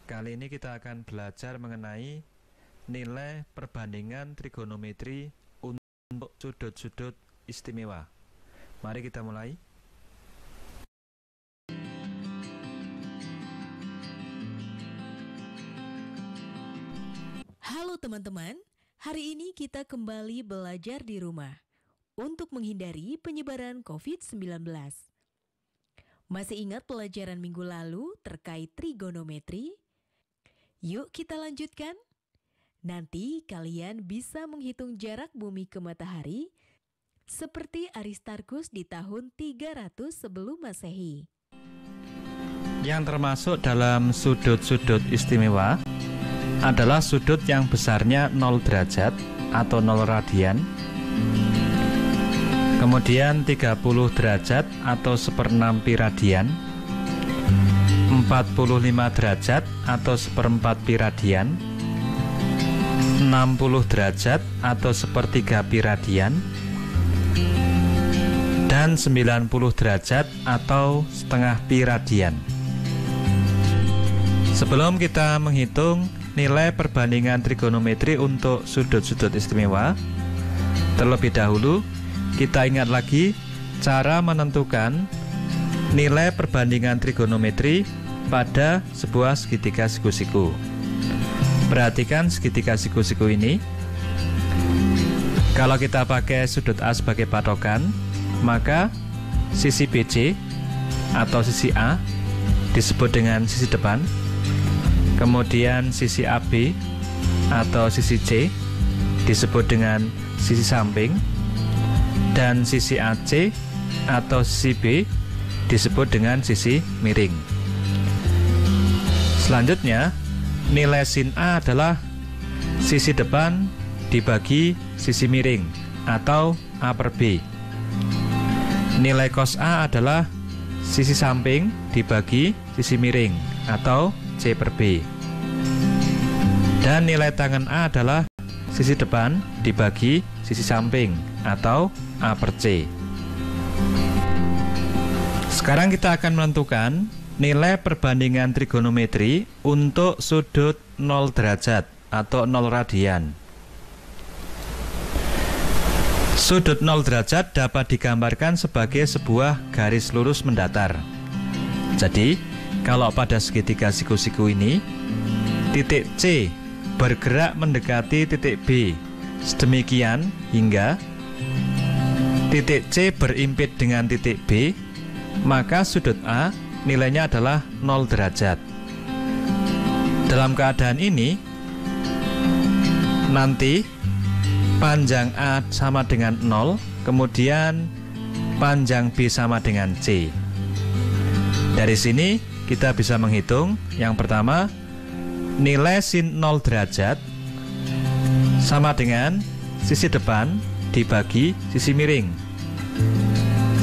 Kali ini kita akan belajar mengenai nilai perbandingan trigonometri untuk sudut-sudut istimewa. Mari kita mulai. Halo teman-teman, hari ini kita kembali belajar di rumah untuk menghindari penyebaran COVID-19. Masih ingat pelajaran minggu lalu terkait trigonometri? Yuk kita lanjutkan. Nanti kalian bisa menghitung jarak bumi ke matahari seperti Aristarchus di tahun 300 sebelum Masehi. Yang termasuk dalam sudut-sudut istimewa adalah sudut yang besarnya 0 derajat atau 0 radian, kemudian 30 derajat atau 1/6 pi radian, 45 derajat atau 1/4 pi radian, 60 derajat atau 1/3 pi radian, dan 90 derajat atau 1/2 pi radian. Sebelum kita menghitung nilai perbandingan trigonometri untuk sudut-sudut istimewa, terlebih dahulu kita ingat lagi cara menentukan nilai perbandingan trigonometri pada sebuah segitiga siku-siku. Perhatikan segitiga siku-siku ini. Kalau kita pakai sudut A sebagai patokan, maka sisi BC atau sisi A disebut dengan sisi depan, kemudian sisi AB atau sisi C disebut dengan sisi samping, dan sisi AC atau sisi B disebut dengan sisi miring. Selanjutnya, nilai sin A adalah sisi depan dibagi sisi miring atau A per B. Nilai cos A adalah sisi samping dibagi sisi miring atau C per B. Dan nilai tangen A adalah sisi depan dibagi sisi samping atau A per C. Sekarang kita akan menentukan nilai perbandingan trigonometri untuk sudut 0 derajat atau 0 radian. Sudut 0 derajat dapat digambarkan sebagai sebuah garis lurus mendatar. Jadi, kalau pada segitiga siku-siku ini, titik C bergerak mendekati titik B, sedemikian hingga titik C berimpit dengan titik B, maka sudut A nilainya adalah 0 derajat. Dalam keadaan ini, nanti panjang A sama dengan 0, kemudian panjang B sama dengan C. Dari sini kita bisa menghitung. Yang pertama, nilai sin 0 derajat sama dengan sisi depan dibagi sisi miring.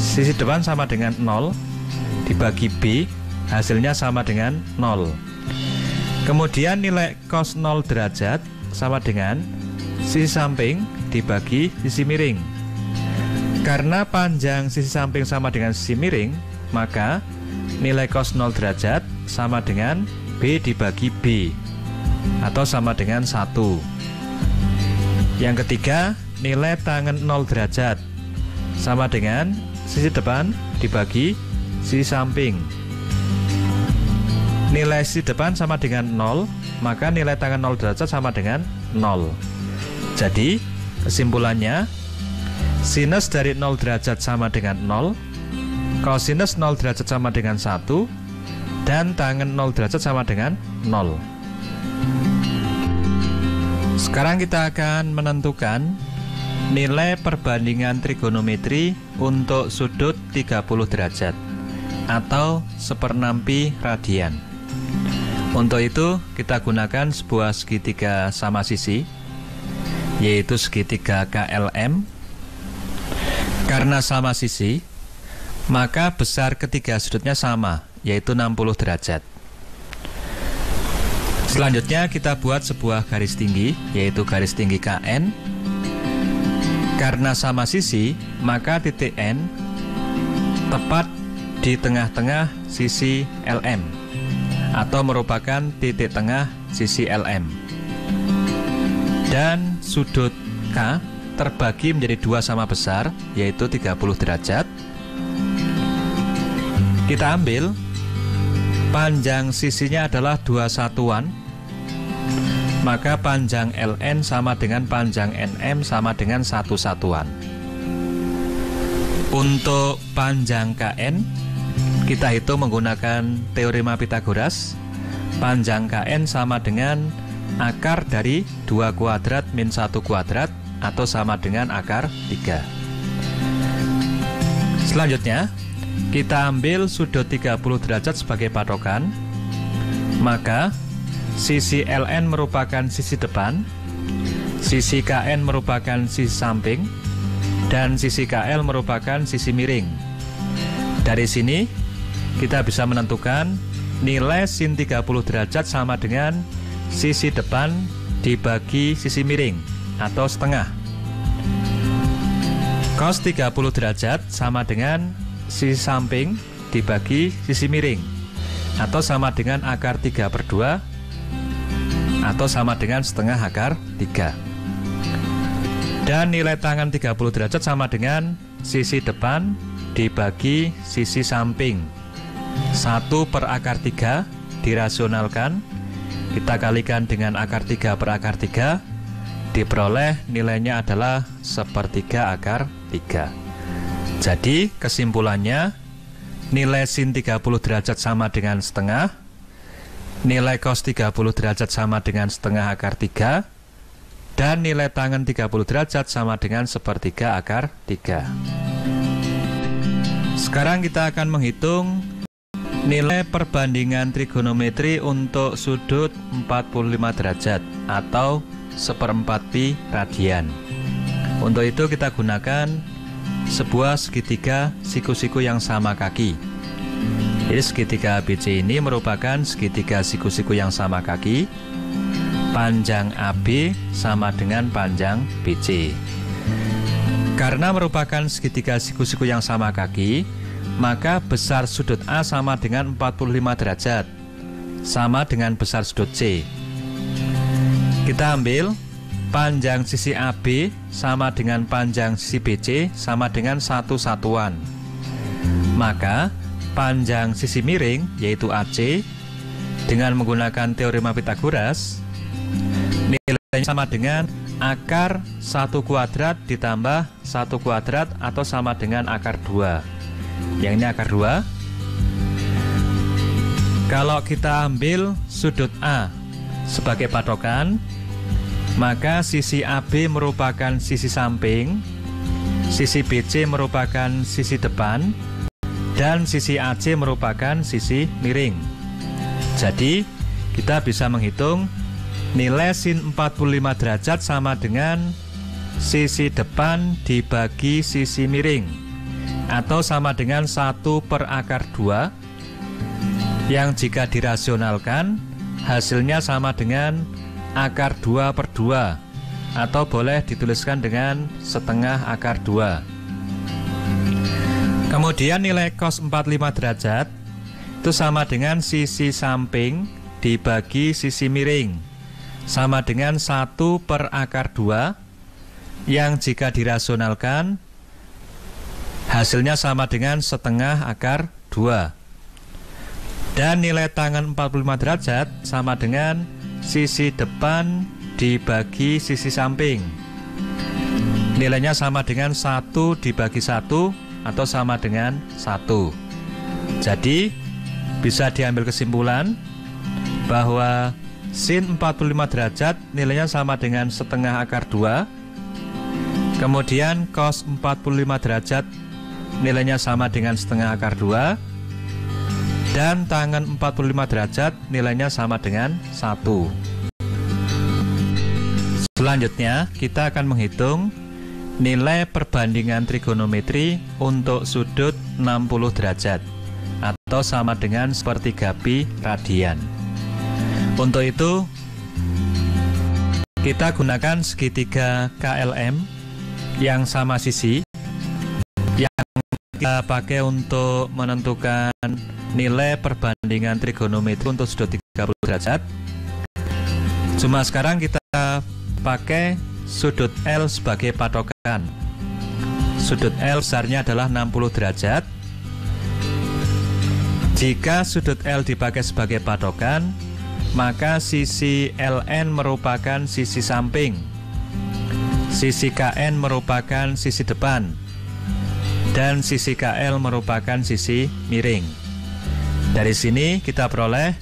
Sisi depan sama dengan 0 dibagi B, hasilnya sama dengan 0. Kemudian nilai cos 0 derajat sama dengan sisi samping dibagi sisi miring. Karena panjang sisi samping sama dengan sisi miring, maka nilai cos 0 derajat sama dengan B dibagi B atau sama dengan 1. Yang ketiga, nilai tangen 0 derajat sama dengan sisi depan dibagi sisi samping. Nilai sisi depan sama dengan 0, maka nilai tangen 0 derajat sama dengan 0. Jadi, kesimpulannya, sinus dari 0 derajat sama dengan 0, kosinus 0 derajat sama dengan 1, dan tangen 0 derajat sama dengan 0. Sekarang kita akan menentukan nilai perbandingan trigonometri untuk sudut 30 derajat atau 1/6 pi radian. Untuk itu kita gunakan sebuah segitiga sama sisi, yaitu segitiga KLM. Karena sama sisi, maka besar ketiga sudutnya sama, yaitu 60 derajat. Selanjutnya kita buat sebuah garis tinggi, yaitu garis tinggi KN. Karena sama sisi, maka titik N tepat di tengah-tengah sisi LM atau merupakan titik tengah sisi LM. Dan sudut K terbagi menjadi dua sama besar, yaitu 30 derajat. Kita ambil panjang sisinya adalah 2 satuan, maka panjang LN sama dengan panjang NM sama dengan 1 satuan. Untuk panjang KN, kita hitung menggunakan teorema Pythagoras. Panjang KN sama dengan akar dari 2 kuadrat min 1 kuadrat atau sama dengan akar 3. Selanjutnya, kita ambil sudut 30 derajat sebagai patokan. Maka, sisi LN merupakan sisi depan, sisi KN merupakan sisi samping, dan sisi KL merupakan sisi miring. Dari sini, kita bisa menentukan nilai sin 30 derajat sama dengan sisi depan dibagi sisi miring atau setengah. Cos 30 derajat sama dengan sisi samping dibagi sisi miring atau sama dengan akar 3/2 atau sama dengan setengah akar 3. Dan nilai tangan 30 derajat sama dengan sisi depan dibagi sisi samping. 1 per akar 3 dirasionalkan, kita kalikan dengan akar 3 per akar 3, diperoleh nilainya adalah 1/3 akar 3. Jadi kesimpulannya, nilai sin 30 derajat sama dengan setengah, nilai cos 30 derajat sama dengan setengah akar 3, dan nilai tangen 30 derajat sama dengan 1/3 akar 3. Sekarang kita akan menghitung nilai perbandingan trigonometri untuk sudut 45 derajat atau 1/4 pi radian. Untuk itu kita gunakan sebuah segitiga siku-siku yang sama kaki. Jadi segitiga ABC ini merupakan segitiga siku-siku yang sama kaki. Panjang AB sama dengan panjang BC. Karena merupakan segitiga siku-siku yang sama kaki, maka besar sudut A sama dengan 45 derajat, sama dengan besar sudut C. Kita ambil panjang sisi AB sama dengan panjang sisi BC sama dengan 1 satuan. Maka panjang sisi miring yaitu AC dengan menggunakan teorema Pythagoras nilainya sama dengan akar 1 kuadrat ditambah 1 kuadrat atau sama dengan akar 2. Yang ini akar 2. Kalau kita ambil sudut A sebagai patokan, maka sisi AB merupakan sisi samping, sisi BC merupakan sisi depan, dan sisi AC merupakan sisi miring. Jadi, kita bisa menghitung nilai sin 45 derajat sama dengan sisi depan dibagi sisi miring atau sama dengan 1 per akar 2 yang jika dirasionalkan hasilnya sama dengan akar 2/2 atau boleh dituliskan dengan setengah akar 2. Kemudian nilai cos 45 derajat itu sama dengan sisi samping dibagi sisi miring sama dengan 1 per akar 2 yang jika dirasionalkan hasilnya sama dengan setengah akar 2. Dan nilai tangen 45 derajat sama dengan sisi depan dibagi sisi samping. Nilainya sama dengan 1 dibagi 1 atau sama dengan 1. Jadi bisa diambil kesimpulan bahwa sin 45 derajat nilainya sama dengan setengah akar 2. Kemudian cos 45 derajat nilainya sama dengan setengah akar 2. Dan tangen 45 derajat nilainya sama dengan 1. Selanjutnya kita akan menghitung nilai perbandingan trigonometri untuk sudut 60 derajat atau sama dengan 1/3 pi radian. Untuk itu kita gunakan segitiga KLM yang sama sisi, yang kita pakai untuk menentukan nilai perbandingan trigonometri untuk sudut 30 derajat. Cuma sekarang kita pakai sudut L sebagai patokan. Sudut L besarnya adalah 60 derajat. Jika sudut L dipakai sebagai patokan, maka sisi LN merupakan sisi samping, sisi KN merupakan sisi depan, dan sisi KL merupakan sisi miring. Dari sini kita peroleh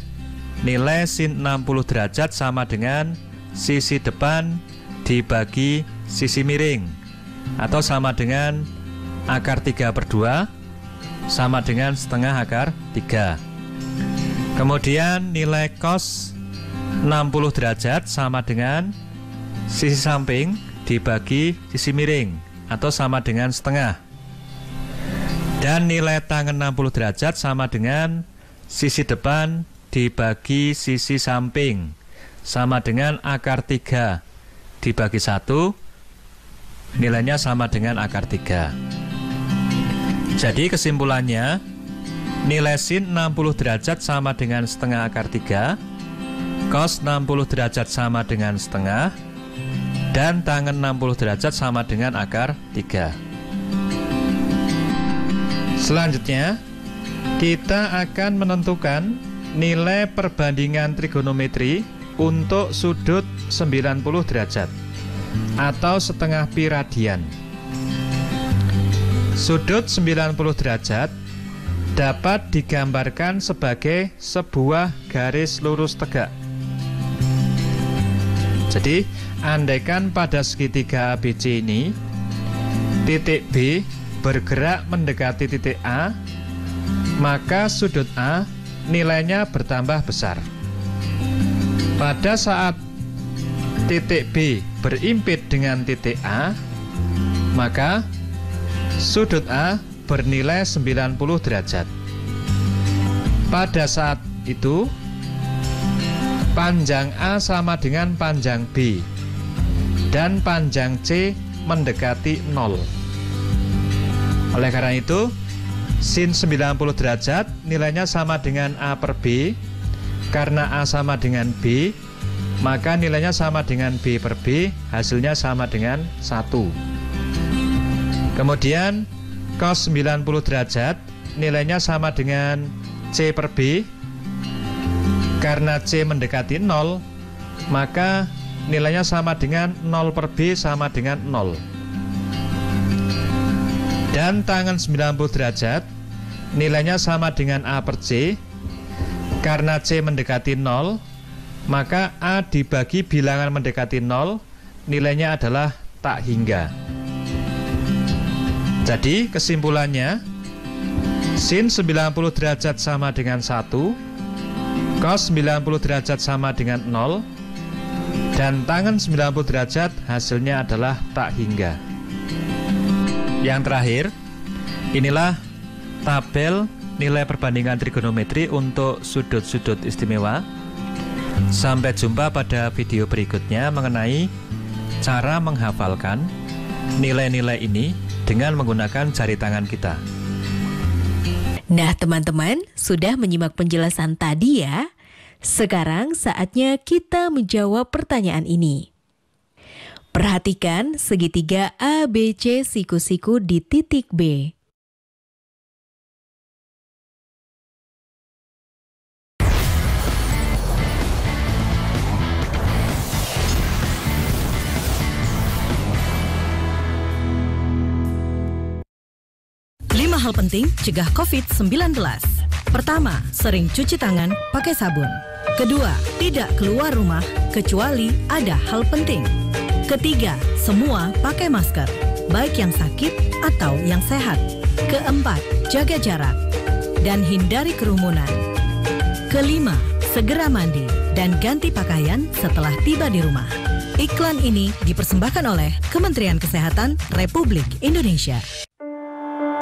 nilai sin 60 derajat sama dengan sisi depan dibagi sisi miring, atau sama dengan akar 3/2 sama dengan setengah akar 3. Kemudian nilai cos 60 derajat sama dengan sisi samping dibagi sisi miring, atau sama dengan setengah. Dan nilai tangen 60 derajat sama dengan sisi depan dibagi sisi samping, sama dengan akar 3 dibagi 1, nilainya sama dengan akar 3. Jadi kesimpulannya, nilai sin 60 derajat sama dengan setengah akar 3, cos 60 derajat sama dengan setengah, dan tangen 60 derajat sama dengan akar 3. Selanjutnya, kita akan menentukan nilai perbandingan trigonometri untuk sudut 90 derajat atau setengah pi radian. Sudut 90 derajat dapat digambarkan sebagai sebuah garis lurus tegak. Jadi, andaikan pada segitiga ABC ini titik B bergerak mendekati titik A, maka sudut A nilainya bertambah besar. Pada saat titik B berimpit dengan titik A, maka sudut A bernilai 90 derajat. Pada saat itu, panjang A sama dengan panjang B, dan panjang C mendekati 0. Oleh karena itu, sin 90 derajat nilainya sama dengan A per B. Karena A sama dengan B, maka nilainya sama dengan B per B, hasilnya sama dengan 1. Kemudian cos 90 derajat nilainya sama dengan C per B. Karena C mendekati 0, maka nilainya sama dengan 0 per B sama dengan 0. Dan tangen 90 derajat nilainya sama dengan A per C. Karena C mendekati 0, maka A dibagi bilangan mendekati 0, nilainya adalah tak hingga. Jadi kesimpulannya, sin 90 derajat sama dengan 1, cos 90 derajat sama dengan 0, dan tangen 90 derajat hasilnya adalah tak hingga. Yang terakhir, inilah tabel nilai perbandingan trigonometri untuk sudut-sudut istimewa. Sampai jumpa pada video berikutnya mengenai cara menghafalkan nilai-nilai ini dengan menggunakan jari tangan kita. Nah, teman-teman, sudah menyimak penjelasan tadi ya? Sekarang saatnya kita menjawab pertanyaan ini. Perhatikan segitiga ABC siku-siku di titik B. Hal penting cegah COVID-19. Pertama, sering cuci tangan pakai sabun. Kedua, tidak keluar rumah kecuali ada hal penting. Ketiga, semua pakai masker, baik yang sakit atau yang sehat. Keempat, jaga jarak dan hindari kerumunan. Kelima, segera mandi dan ganti pakaian setelah tiba di rumah. Iklan ini dipersembahkan oleh Kementerian Kesehatan Republik Indonesia.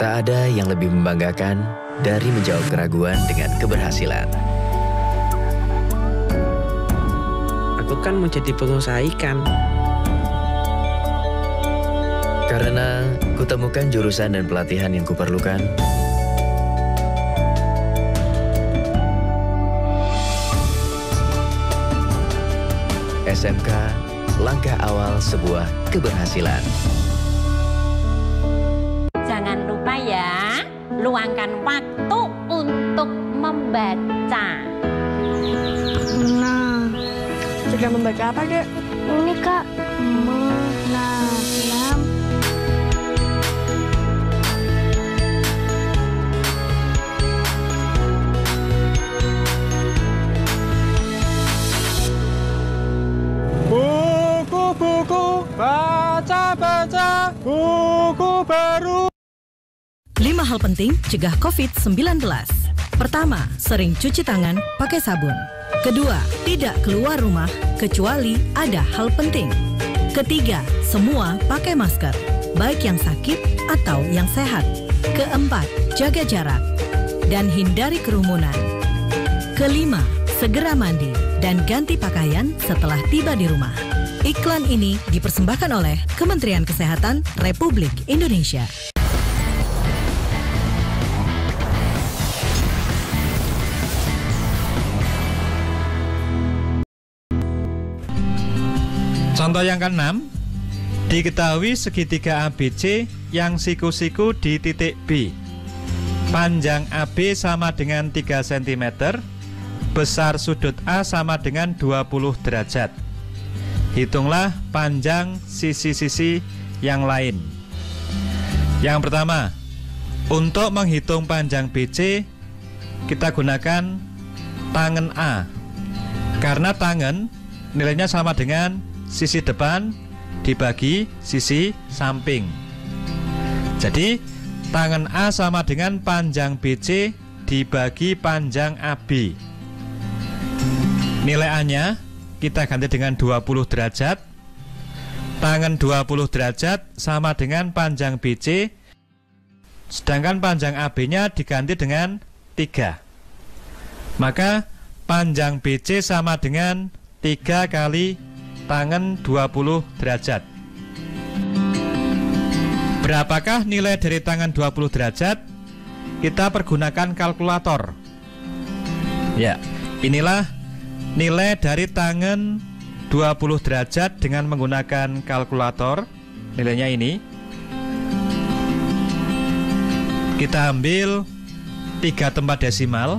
Tak ada yang lebih membanggakan dari menjawab keraguan dengan keberhasilan. Aku kan mau jadi pengusaha ikan. Karena Kutemukan jurusan dan pelatihan yang kuperlukan. SMK, langkah awal sebuah keberhasilan. Jangan lupa ya, luangkan waktu untuk membaca. Nah, sudah membaca apa, Dek? Ini, Kak. Menanam. Buku-buku, baca-baca, buku baru. 5 hal penting cegah COVID-19. Pertama, sering cuci tangan pakai sabun. Kedua, tidak keluar rumah kecuali ada hal penting. Ketiga, semua pakai masker, baik yang sakit atau yang sehat. Keempat, jaga jarak dan hindari kerumunan. Kelima, segera mandi dan ganti pakaian setelah tiba di rumah. Iklan ini dipersembahkan oleh Kementerian Kesehatan Republik Indonesia. Contoh yang ke-6, diketahui segitiga ABC yang siku-siku di titik B. Panjang AB sama dengan 3 cm, besar sudut A sama dengan 20 derajat. Hitunglah panjang sisi-sisi yang lain. Yang pertama, untuk menghitung panjang BC, kita gunakan tangan A. Karena tangan nilainya sama dengan sisi depan dibagi sisi samping. Jadi tangan A sama dengan panjang BC dibagi panjang AB. Nilai A-nya kita ganti dengan 20 derajat. Tangan 20 derajat sama dengan panjang BC, sedangkan panjang AB-nya diganti dengan 3. Maka panjang BC sama dengan 3 kali tangan 20 derajat. Berapakah nilai dari tangan 20 derajat? Kita pergunakan kalkulator. Ya, inilah nilai dari tangan 20 derajat dengan menggunakan kalkulator. Nilainya ini. Kita ambil 3 tempat desimal.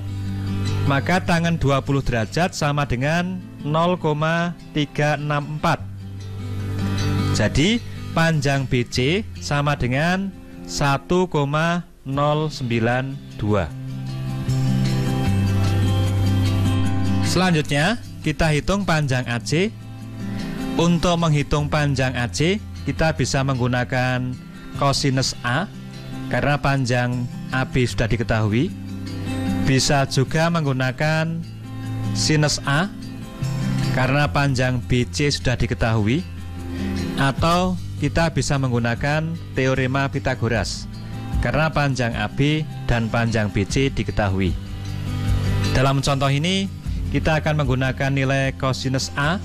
Maka tangan 20 derajat sama dengan 0,364. Jadi panjang BC sama dengan 1,092. Selanjutnya kita hitung panjang AC. Untuk menghitung panjang AC kita bisa menggunakan kosinus A karena panjang AB sudah diketahui. Bisa juga menggunakan sinus A karena panjang BC sudah diketahui, atau kita bisa menggunakan teorema Pythagoras karena panjang AB dan panjang BC diketahui. Dalam contoh ini kita akan menggunakan nilai kosinus A.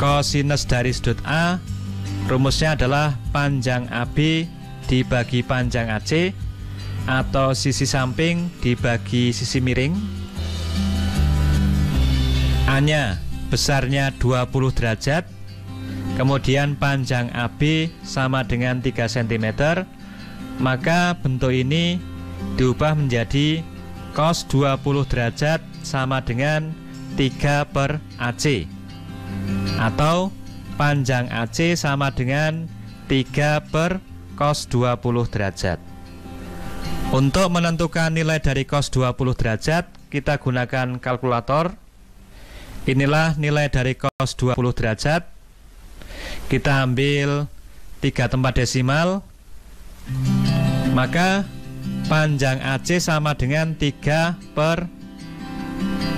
Kosinus dari sudut A rumusnya adalah panjang AB dibagi panjang AC, atau sisi samping dibagi sisi miring. A-nya besarnya 20 derajat, kemudian panjang AB sama dengan 3 cm, maka bentuk ini diubah menjadi cos 20 derajat sama dengan 3 per AC, atau panjang AC sama dengan 3 per cos 20 derajat. Untuk menentukan nilai dari cos 20 derajat, kita gunakan kalkulator. Inilah nilai dari cos 20 derajat. Kita ambil 3 tempat desimal. Maka panjang AC sama dengan 3 per,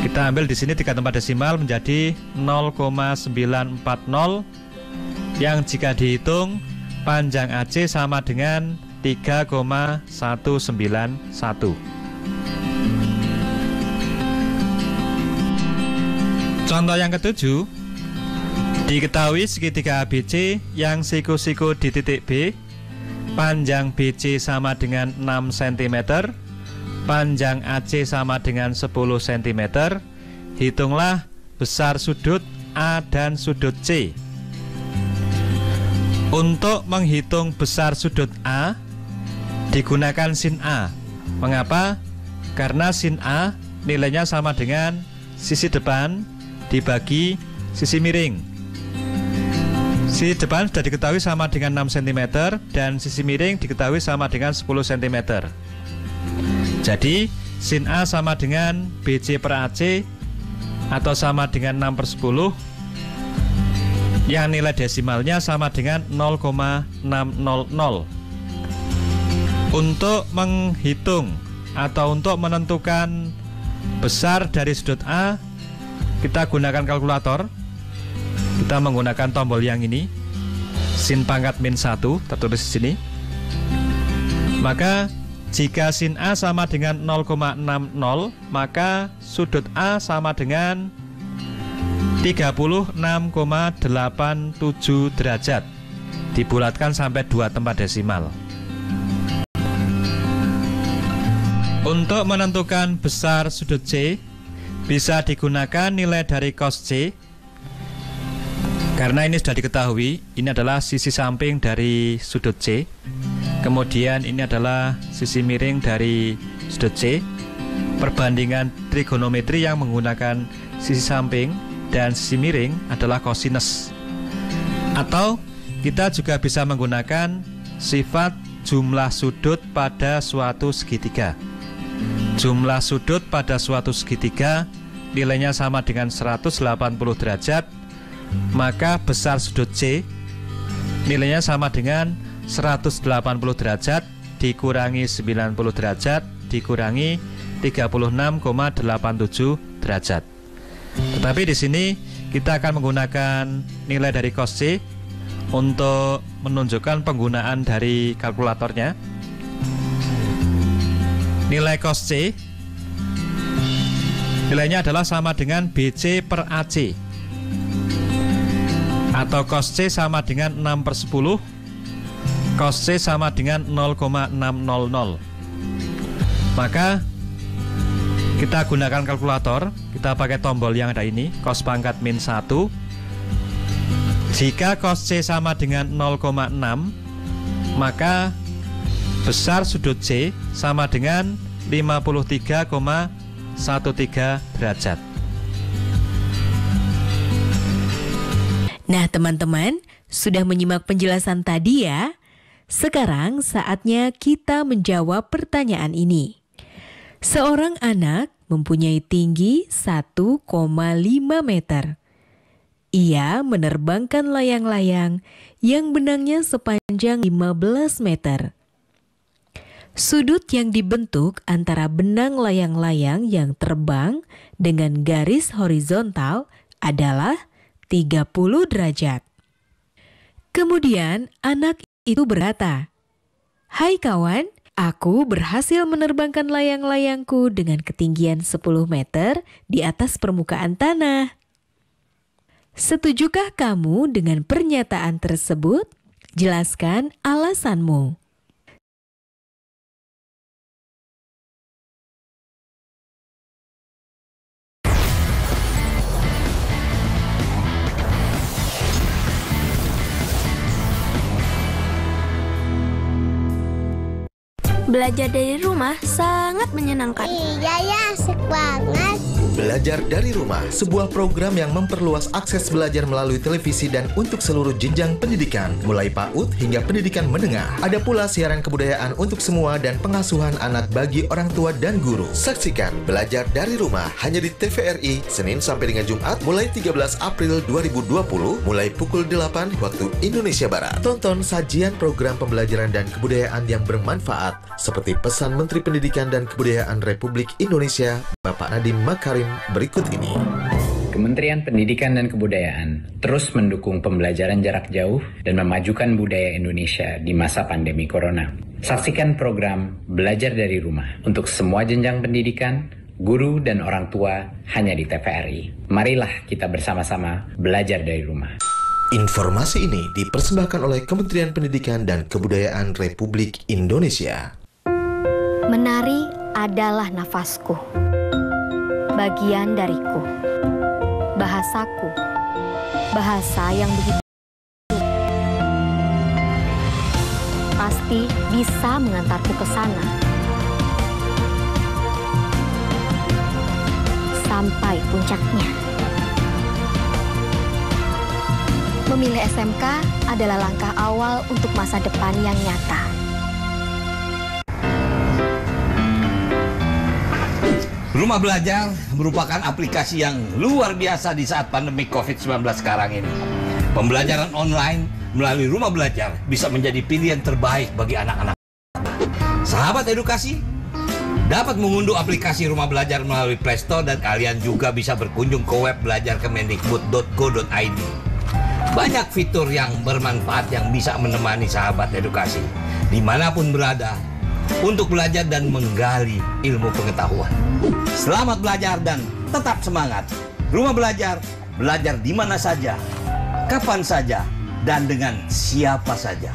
kita ambil di sini 3 tempat desimal menjadi 0,940, yang jika dihitung panjang AC sama dengan 3,191. Contoh yang ketujuh, diketahui segitiga ABC yang siku-siku di titik B. panjang BC sama dengan 6 cm, panjang AC sama dengan 10 cm. Hitunglah besar sudut A dan sudut C. Untuk menghitung besar sudut A, digunakan sin A. Mengapa? Karena sin A nilainya sama dengan sisi depan dibagi sisi miring. Sisi depan sudah diketahui sama dengan 6 cm dan sisi miring diketahui sama dengan 10 cm. Jadi sin A sama dengan BC per AC atau sama dengan 6/10, yang nilai desimalnya sama dengan 0,600. Untuk menghitung atau untuk menentukan besar dari sudut A, kita gunakan kalkulator. Kita menggunakan tombol yang ini, sin pangkat -1 tertulis di sini. Maka jika sin A sama dengan 0,60, maka sudut A sama dengan 36,87 derajat. Dibulatkan sampai 2 tempat desimal. Untuk menentukan besar sudut C, bisa digunakan nilai dari cos C. Karena ini sudah diketahui, ini adalah sisi samping dari sudut C. Kemudian ini adalah sisi miring dari sudut C. Perbandingan trigonometri yang menggunakan sisi samping dan sisi miring adalah kosinus. Atau kita juga bisa menggunakan sifat jumlah sudut pada suatu segitiga. Jumlah sudut pada suatu segitiga nilainya sama dengan 180 derajat, maka besar sudut C nilainya sama dengan 180 derajat dikurangi 90 derajat dikurangi 36,87 derajat. Tetapi di sini kita akan menggunakan nilai dari cos C untuk menunjukkan penggunaan dari kalkulatornya. Nilai cos C nilainya adalah sama dengan BC per AC, atau cos C sama dengan 6/10, cos C sama dengan 0,600. Maka kita gunakan kalkulator, kita pakai tombol yang ada ini, cos pangkat -1. Jika cos C sama dengan 0,6, maka besar sudut C sama dengan 53,13 derajat. Nah, teman-teman, sudah menyimak penjelasan tadi ya? Sekarang saatnya kita menjawab pertanyaan ini. Seorang anak mempunyai tinggi 1,5 meter. Ia menerbangkan layang-layang yang benangnya sepanjang 15 meter. Sudut yang dibentuk antara benang layang-layang yang terbang dengan garis horizontal adalah 30 derajat. Kemudian anak itu berkata, "Hai kawan, aku berhasil menerbangkan layang-layangku dengan ketinggian 10 meter di atas permukaan tanah." Setujukah kamu dengan pernyataan tersebut? Jelaskan alasanmu. Belajar dari rumah sangat menyenangkan. Iya ya, asik banget. Belajar dari Rumah, sebuah program yang memperluas akses belajar melalui televisi dan untuk seluruh jenjang pendidikan, mulai PAUD hingga pendidikan menengah. Ada pula siaran kebudayaan untuk semua dan pengasuhan anak bagi orang tua dan guru. Saksikan Belajar dari Rumah hanya di TVRI, Senin sampai dengan Jumat, mulai 13 April 2020, mulai pukul 8 waktu Indonesia Barat. Tonton sajian program pembelajaran dan kebudayaan yang bermanfaat, seperti pesan Menteri Pendidikan dan Kebudayaan Republik Indonesia, Bapak Nadiem Makarim berikut ini. Kementerian Pendidikan dan Kebudayaan terus mendukung pembelajaran jarak jauh dan memajukan budaya Indonesia di masa pandemi corona. Saksikan program Belajar dari Rumah untuk semua jenjang pendidikan, guru dan orang tua hanya di TVRI. Marilah kita bersama-sama belajar dari rumah. Informasi ini dipersembahkan oleh Kementerian Pendidikan dan Kebudayaan Republik Indonesia. Menari adalah nafasku, bagian dariku, bahasaku, bahasa yang begitu pasti bisa mengantarku ke sana. Sampai puncaknya. Memilih SMK adalah langkah awal untuk masa depan yang nyata. Rumah Belajar merupakan aplikasi yang luar biasa di saat pandemi COVID-19 sekarang ini. Pembelajaran online melalui Rumah Belajar bisa menjadi pilihan terbaik bagi anak-anak. Sahabat edukasi, dapat mengunduh aplikasi Rumah Belajar melalui Play Store dan kalian juga bisa berkunjung ke web belajarkemendikbud.go.id. Banyak fitur yang bermanfaat yang bisa menemani sahabat edukasi dimanapun berada untuk belajar dan menggali ilmu pengetahuan. Selamat belajar dan tetap semangat. Rumah Belajar, belajar di mana saja, kapan saja, dan dengan siapa saja.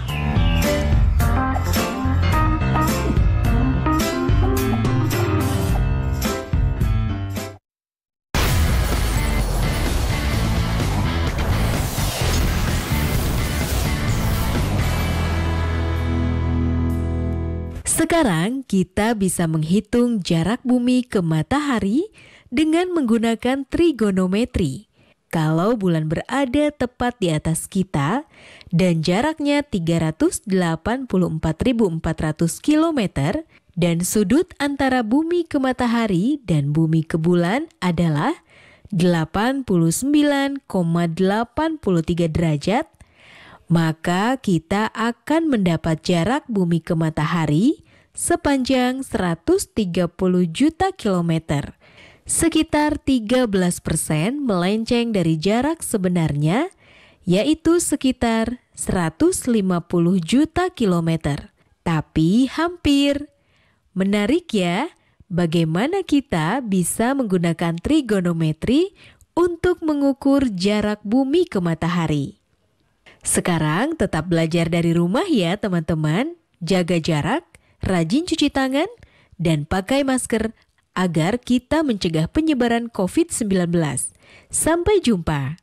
Sekarang kita bisa menghitung jarak bumi ke matahari dengan menggunakan trigonometri. Kalau bulan berada tepat di atas kita dan jaraknya 384.400 km dan sudut antara bumi ke matahari dan bumi ke bulan adalah 89,83 derajat, maka kita akan mendapat jarak bumi ke matahari sepanjang 130 juta kilometer, sekitar 13% melenceng dari jarak sebenarnya, yaitu sekitar 150 juta kilometer. Tapi hampir. Menarik ya, bagaimana kita bisa menggunakan trigonometri untuk mengukur jarak bumi ke matahari. Sekarang tetap belajar dari rumah ya teman-teman, jaga jarak, rajin cuci tangan, dan pakai masker agar kita mencegah penyebaran COVID-19. Sampai jumpa.